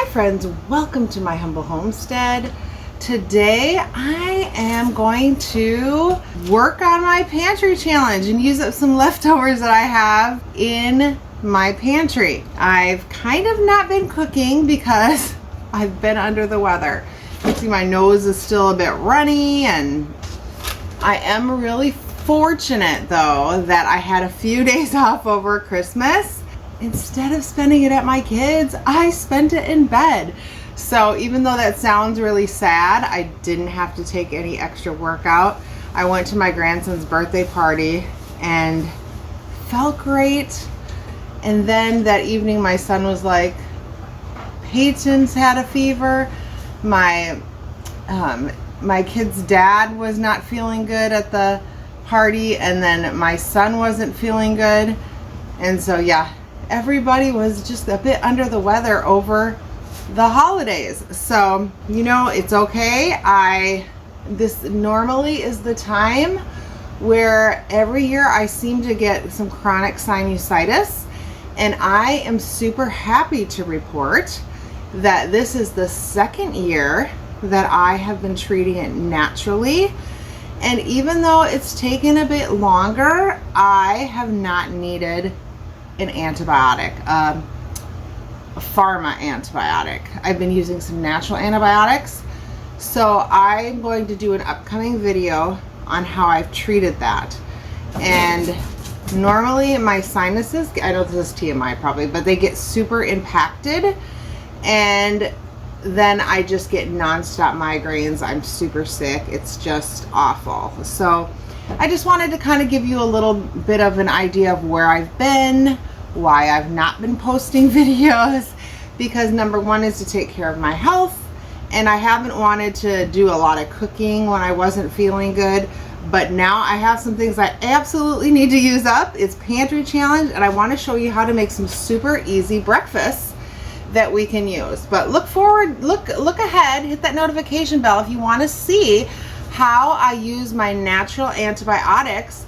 friends, welcome to my humble homestead. Today I am going to work on my pantry challenge and use up some leftovers that I have in my pantry. I've kind of not been cooking because I've been under the weather. You see my nose is still a bit runny, and I am really fortunate though that I had a few days off over Christmas. Instead of spending it at my kids', I spent it in bed. So even though that sounds really sad, I didn't have to take any extra workout. I went to my grandson's birthday party and felt great. And then that evening my son was like, Peyton's had a fever. My kid's dad was not feeling good at the party, and then my son wasn't feeling good. And so yeah, everybody was just a bit under the weather over the holidays. So, you know, it's okay. This normally is the time where every year I seem to get some chronic sinusitis, and I am super happy to report that this is the second year that I have been treating it naturally. And even though it's taken a bit longer, I have not needed an antibiotic, a pharma antibiotic. I've been using some natural antibiotics. So I'm going to do an upcoming video on how I've treated that. And normally my sinuses, I know this is TMI probably, but they get super impacted, and then I just get nonstop migraines. I'm super sick. It's just awful. So I just wanted to kind of give you a little bit of an idea of where I've been, why I've not been posting videos, because number one is to take care of my health, and I haven't wanted to do a lot of cooking when I wasn't feeling good. But now I have some things I absolutely need to use up. It's pantry challenge, and I want to show you how to make some super easy breakfasts that we can use. But look forward, look ahead, hit that notification bell if you want to see how I use my natural antibiotics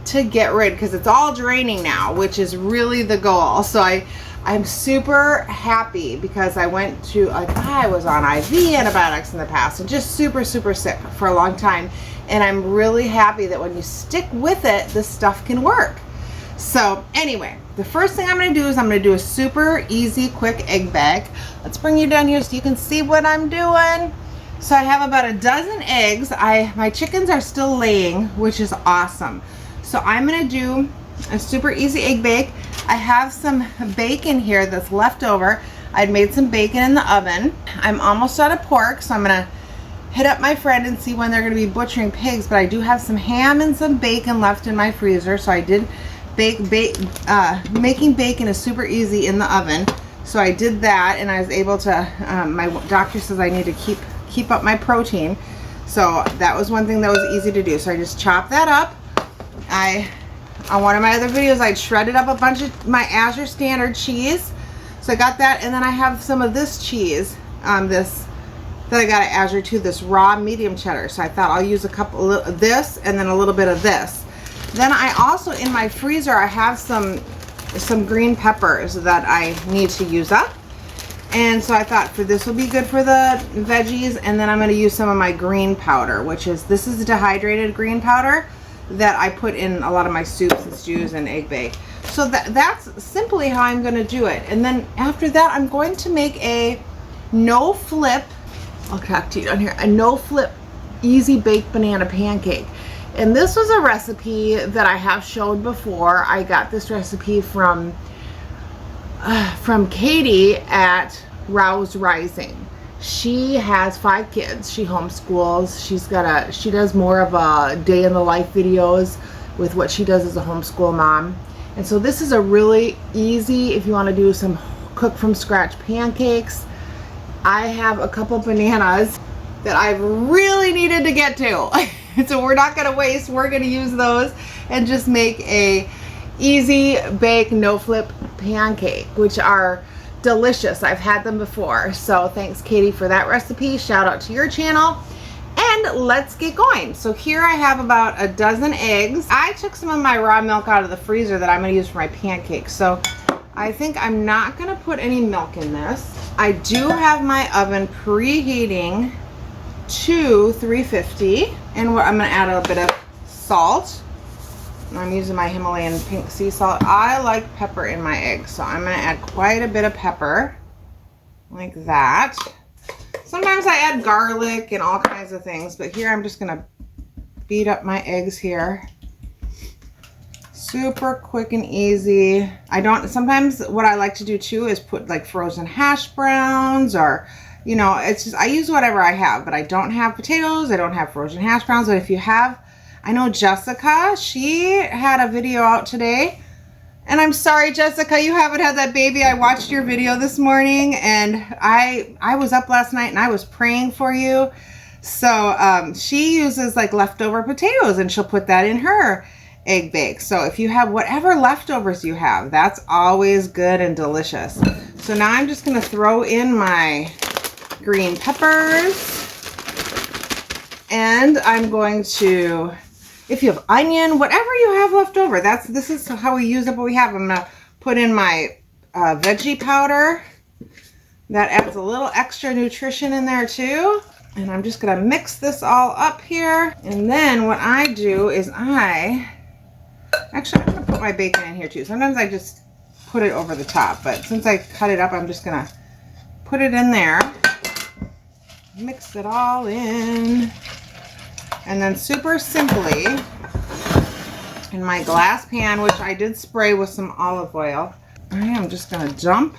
to get rid, because it's all draining now, which is really the goal. So I'm super happy because I went to, I was on IV antibiotics in the past and just super sick for a long time. And I'm really happy that when you stick with it, this stuff can work. So anyway, the first thing I'm going to do is I'm going to do a super easy, quick egg bag. Let's bring you down here so you can see what I'm doing. So I have about a dozen eggs. My chickens are still laying, which is awesome. So I'm going to do a super easy egg bake. I have some bacon here that's left over. I'd made some bacon in the oven. I'm almost out of pork, so I'm going to hit up my friend and see when they're going to be butchering pigs. But I do have some ham and some bacon left in my freezer, so I did making bacon is super easy in the oven. So I did that, and I was able to, my doctor says I need to keep up my protein. So that was one thing that was easy to do. So I just chopped that up. On one of my other videos, I shredded up a bunch of my Azure standard cheese. So I got that, and then I have some of this cheese, that I got at Azure too, this raw medium cheddar. So I thought I'll use a couple of this and then a little bit of this. Then I also, in my freezer, I have some green peppers that I need to use up. And so I thought this will be good for the veggies. And then I'm going to use some of my green powder, this is dehydrated green powder that I put in a lot of my soups and stews and egg bake. So that's simply how I'm going to do it. And then after that, I'm going to make a no flip, I'll talk to you down here, a no flip easy baked banana pancake. And this was a recipe that I have showed before. I got this recipe from Katie at Rouse Rising. She has 5 kids. She homeschools. She does more of a day in the life videos with what she does as a homeschool mom. And so this is a really easy, if you want to do some cook from scratch pancakes. I have a couple bananas that I've really needed to get to. So we're not going to waste. We're going to use those and just make a easy bake no flip pancake, which are delicious. I've had them before. So thanks, Katie, for that recipe. Shout out to your channel. And let's get going. So here I have about a dozen eggs. I took some of my raw milk out of the freezer that I'm going to use for my pancakes. So I think I'm not going to put any milk in this. I do have my oven preheating to 350, and I'm going to add a bit of salt. I'm using my Himalayan pink sea salt. I like pepper in my eggs, so I'm going to add quite a bit of pepper, like that. Sometimes I add garlic and all kinds of things, but here I'm just going to beat up my eggs here. Super quick and easy. Sometimes what I like to do too is put like frozen hash browns, or, you know, it's just, I use whatever I have, but I don't have potatoes. I don't have frozen hash browns. But if you have, I know Jessica, she had a video out today, and I'm sorry, Jessica, you haven't had that baby. I watched your video this morning, and I was up last night and I was praying for you. So she uses like leftover potatoes, and she'll put that in her egg bake. So if you have whatever leftovers you have, that's always good and delicious. So now I'm just going to throw in my green peppers, and I'm going to, if you have onion, whatever you have left over, this is how we use up what we have. I'm going to put in my veggie powder. That adds a little extra nutrition in there too. And I'm just going to mix this all up here. And then what I do is actually, I'm going to put my bacon in here too. Sometimes I just put it over the top, but since I cut it up, I'm just going to put it in there. Mix it all in. And then super simply, in my glass pan, which I did spray with some olive oil, I am just going to dump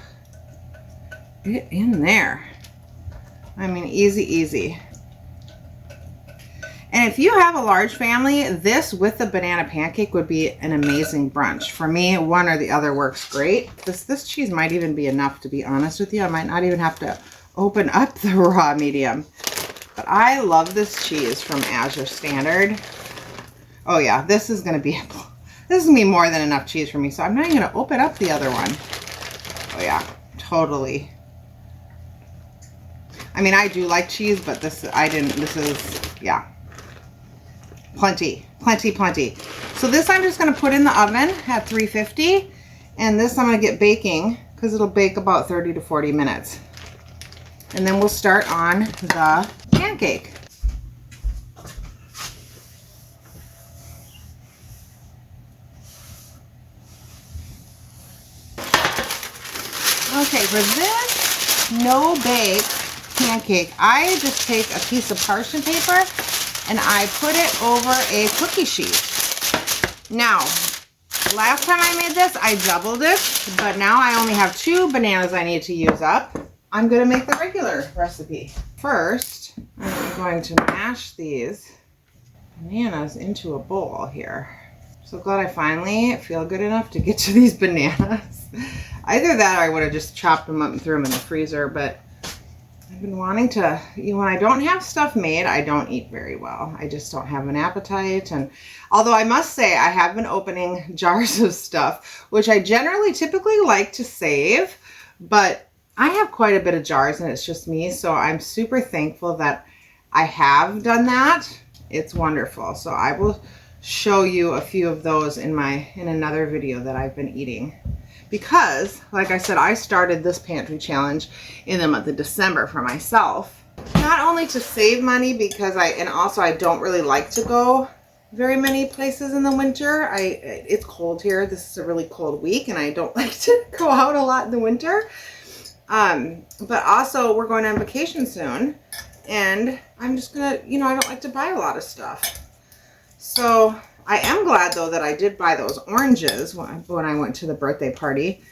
it in there. I mean, easy, easy. And if you have a large family, this with the banana pancake would be an amazing brunch. For me, one or the other works great. This cheese might even be enough, to be honest with you. I might not even have to open up the raw medium. But I love this cheese from Azure Standard. Oh yeah, this is gonna be more than enough cheese for me. So I'm not even gonna open up the other one. Oh yeah, totally. I mean, I do like cheese, but this is, yeah. Plenty. So this I'm just going to put in the oven at 350, and this I'm going to get baking because it'll bake about 30 to 40 minutes. And then we'll start on the pancake. Okay, for this no-bake pancake, I just take a piece of parchment paper and I put it over a cookie sheet. Now, last time I made this, I doubled it, but now I only have 2 bananas I need to use up. I'm going to make the regular recipe. First, I'm going to mash these bananas into a bowl here. So glad I finally feel good enough to get to these bananas. Either that or I would have just chopped them up and threw them in the freezer, but I've been wanting to, when I don't have stuff made, I don't eat very well. I just don't have an appetite. And although I must say I have been opening jars of stuff, which I typically like to save, but I have quite a bit of jars and it's just me. So I'm super thankful that I have done that. It's wonderful. So I will show you a few of those in another video that I've been eating. Because, like I said, I started this pantry challenge in the month of December for myself. Not only to save money, because I don't really like to go very many places in the winter. It's cold here. This is a really cold week, and I don't like to go out a lot in the winter. But also, we're going on vacation soon, and I'm just gonna, I don't like to buy a lot of stuff. So I am glad, though, that I did buy those oranges when I went to the birthday party,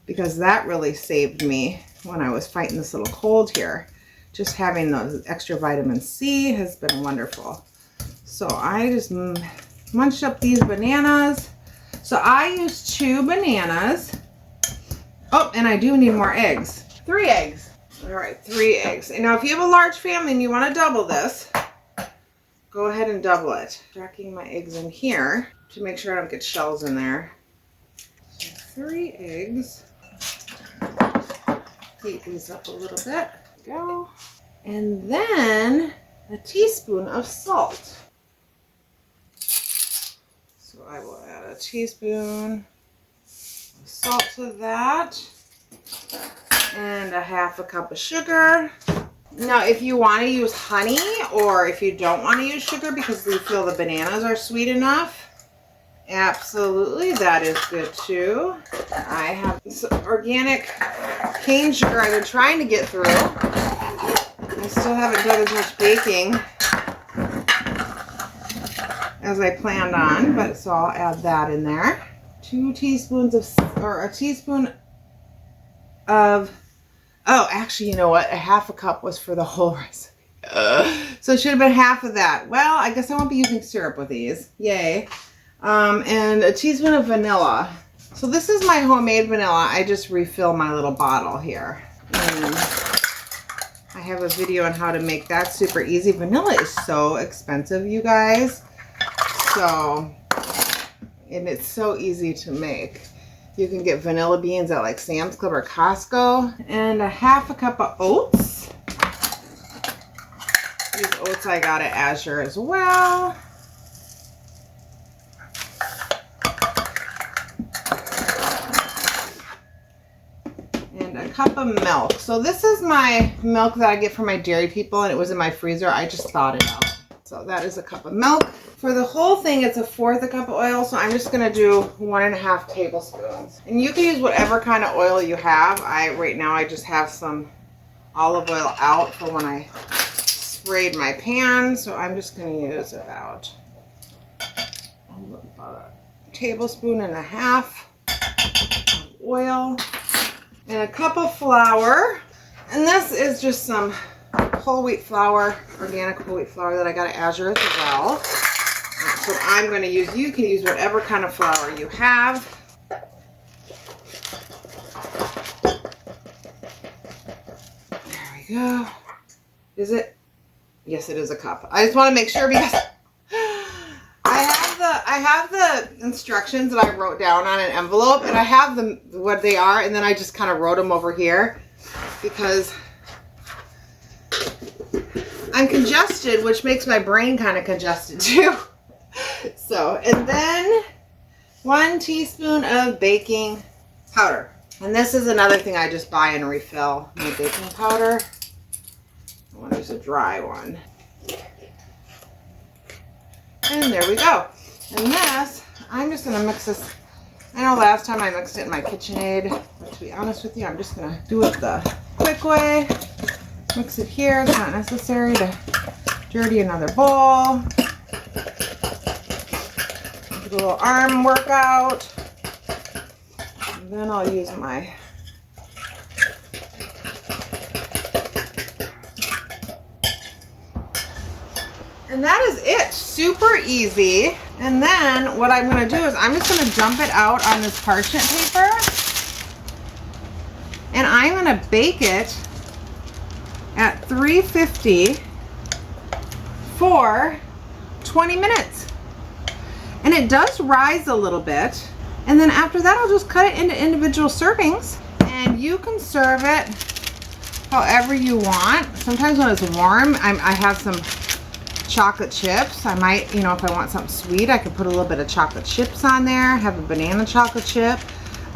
because that really saved me when I was fighting this little cold here. Just having those extra vitamin C has been wonderful. So I just munched up these bananas. So I used 2 bananas. Oh, and I do need more eggs. 3 eggs. All right, 3 eggs. And now if you have a large family and you want to double this, go ahead and double it. Cracking my eggs in here to make sure I don't get shells in there. So 3 eggs. Heat these up a little bit. There we go. And then a teaspoon of salt. So I will add a teaspoon of salt to that. And a half a cup of sugar. Now, if you want to use honey, or if you don't want to use sugar because you feel the bananas are sweet enough, absolutely, that is good too. I have some organic cane sugar I've been trying to get through. I still haven't done as much baking as I planned on, but so I'll add that in there. 2 teaspoons of, or a teaspoon of, oh, actually, you know what? A half a cup was for the whole recipe. So it should have been half of that. Well, I guess I won't be using syrup with these. Yay. And a teaspoon of vanilla. So this is my homemade vanilla. I just refill my little bottle here. And I have a video on how to make that super easy. Vanilla is so expensive, you guys. So, and it's so easy to make. You can get vanilla beans at like Sam's Club or Costco. And a half a cup of oats. These oats I got at Azure as well. And a cup of milk. So this is my milk that I get from my dairy people, and it was in my freezer. I just thawed it out. So that is a cup of milk. For the whole thing, it's a 1/4 cup of oil, so I'm just gonna do 1.5 tablespoons. And you can use whatever kind of oil you have. Right now I just have some olive oil out for when I sprayed my pan, so I'm just gonna use about a tablespoon and a half of oil and a cup of flour. And this is just some whole wheat flour, organic whole wheat flour that I got at Azure as well. So I'm going to use, you can use whatever kind of flour you have. There we go. Is it? Yes, it is a cup. I just want to make sure because I have the instructions that I wrote down on an envelope, and I have them what they are, and then I just kind of wrote them over here because I'm congested, which makes my brain kind of congested too. So, and then 1 teaspoon of baking powder. And this is another thing I just buy and refill my baking powder. I want to use a dry one. And there we go. And this, I'm just going to mix this. I know last time I mixed it in my KitchenAid, but to be honest with you, I'm just going to do it the quick way. Mix it here. It's not necessary to dirty another bowl. Do a little arm workout. And then I'll use my and that is it. Super easy. And then what I'm going to do is I'm just going to dump it out on this parchment paper. And I'm going to bake it at 350 for 20 minutes. And it does rise a little bit. And then after that, I'll just cut it into individual servings. And you can serve it however you want. Sometimes when it's warm, I have some chocolate chips. I might, you know, if I want something sweet, I could put a little bit of chocolate chips on there. Have a banana chocolate chip.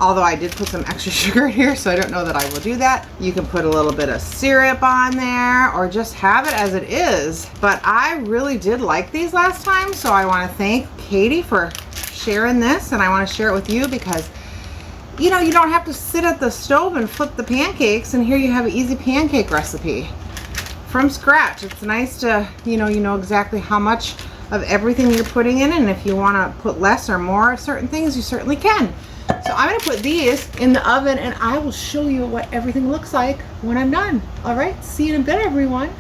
Although I did put some extra sugar here, so I don't know that I will do that. You can put a little bit of syrup on there or just have it as it is. But I really did like these last time, so I want to thank Katie for sharing this, and I want to share it with you because, you know, you don't have to sit at the stove and flip the pancakes, and here you have an easy pancake recipe from scratch. It's nice to, you know exactly how much of everything you're putting in, and if you want to put less or more of certain things, you certainly can. So I'm going to put these in the oven, and I will show you what everything looks like when I'm done. All right, see you in a bit, everyone.